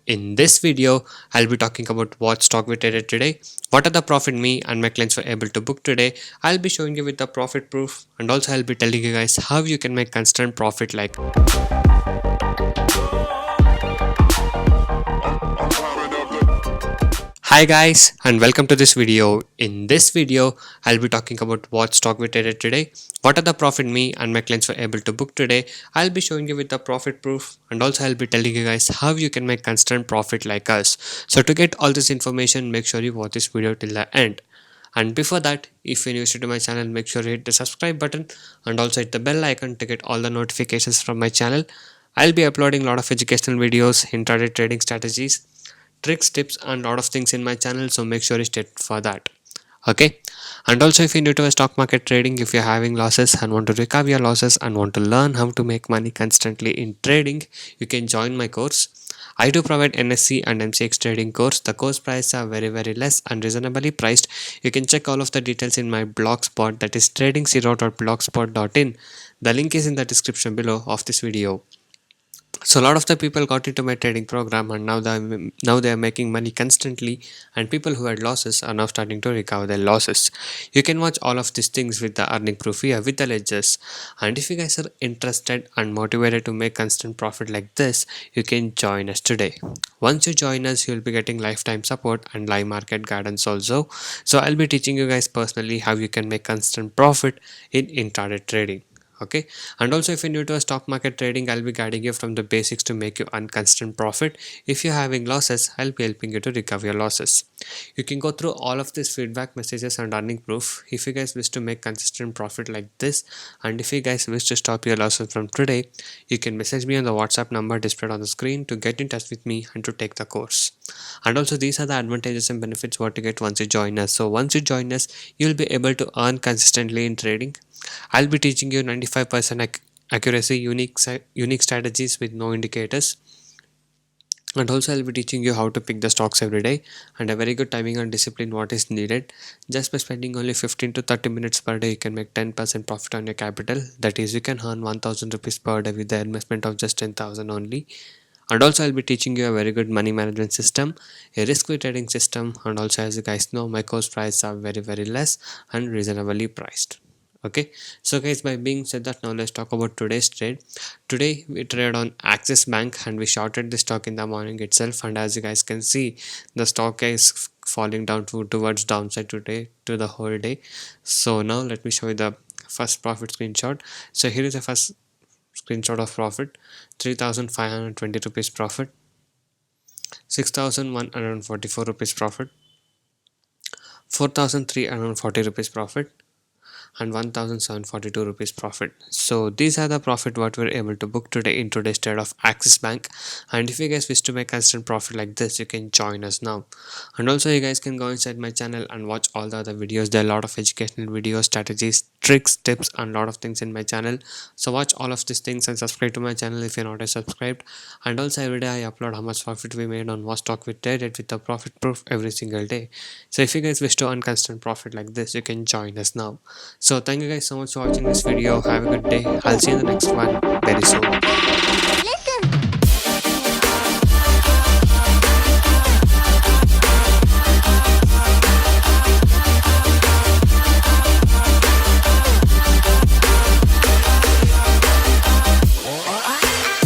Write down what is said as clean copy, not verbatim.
In this video, I'll be talking about what stock we traded today, what are the profit me and my clients were able to book today. I'll be showing you with the profit proof, and also I'll be telling you guys how you can make constant profit like. Hi guys and welcome to this video. In this video, I'll be talking about what stock we traded today, what are the profit me and my clients were able to book today. I'll be showing you with the profit proof, and also I'll be telling you guys how you can make constant profit like us. So to get all this information, make sure you watch this video till the end. And before that, if you're new to my channel, make sure you hit the subscribe button and also hit the bell icon to get all the notifications from my channel. I'll be uploading a lot of educational videos, intraday trading strategies, tricks, tips and lot of things in my channel, so make sure you stay for that. Okay, and also if you're new to a stock market trading, if you're having losses and want to recover your losses and want to learn how to make money constantly in trading, you can join my course. I do provide NSC and MCX trading course. The course prices are very less and reasonably priced. You can check all of the details in my blogspot, that is trading0.blogspot.in. The link is in the description below of this video. So a lot of the people got into my trading program, and now they are making money constantly, and people who had losses are now starting to recover their losses. You can watch all of these things with the earning proof here with the ledgers. And if you guys are interested and motivated to make constant profit like this, you can join us today. Once you join us, you'll be getting lifetime support and live market guidance also. So I'll be teaching you guys personally how you can make constant profit in intraday trading. Okay, and also if you're new to a stock market trading, I'll be guiding you from the basics to make you earn constant profit. If you're having losses, I'll be helping you to recover your losses. You can go through all of these feedback messages and earning proof if you guys wish to make consistent profit like this. And if you guys wish to stop your losses from today, you can message me on the WhatsApp number displayed on the screen to get in touch with me and to take the course. And also these are the advantages and benefits what you get once you join us. So once you join us, you'll be able to earn consistently in trading. I'll be teaching you 95% accuracy, unique strategies with no indicators. And also I'll be teaching you how to pick the stocks every day, and a very good timing and discipline what is needed. Just by spending only 15 to 30 minutes per day, you can make 10% profit on your capital. That is, you can earn 1000 rupees per day with the investment of just 10,000 only. And also I'll be teaching you a very good money management system, a risk-free trading system, and also as you guys know, my course prices are very less and reasonably priced. Okay, so guys, by being said that, now let's talk about today's trade. Today we traded on Axis Bank and we shorted the stock in the morning itself, and as you guys can see, the stock is falling down towards downside today to the whole day. So now let me show you the first profit screenshot. So here is the first screenshot of profit: 3,520 rupees profit, 6,144 rupees profit, 4,340 rupees profit, and 1,742 rupees profit. So these are the profit what we're able to book today in today's trade of Axis Bank. And if you guys wish to make constant profit like this, you can join us now. And also you guys can go inside my channel and watch all the other videos. There are a lot of educational videos, strategies, tricks, tips and a lot of things in my channel. So watch all of these things and subscribe to my channel if you're not yet subscribed. And also every day I upload how much profit we made on what stock we traded with the profit proof every single day. So if you guys wish to earn constant profit like this, you can join us now. So thank you guys so much for watching this video. Have a good day. I'll see you in the next one very soon.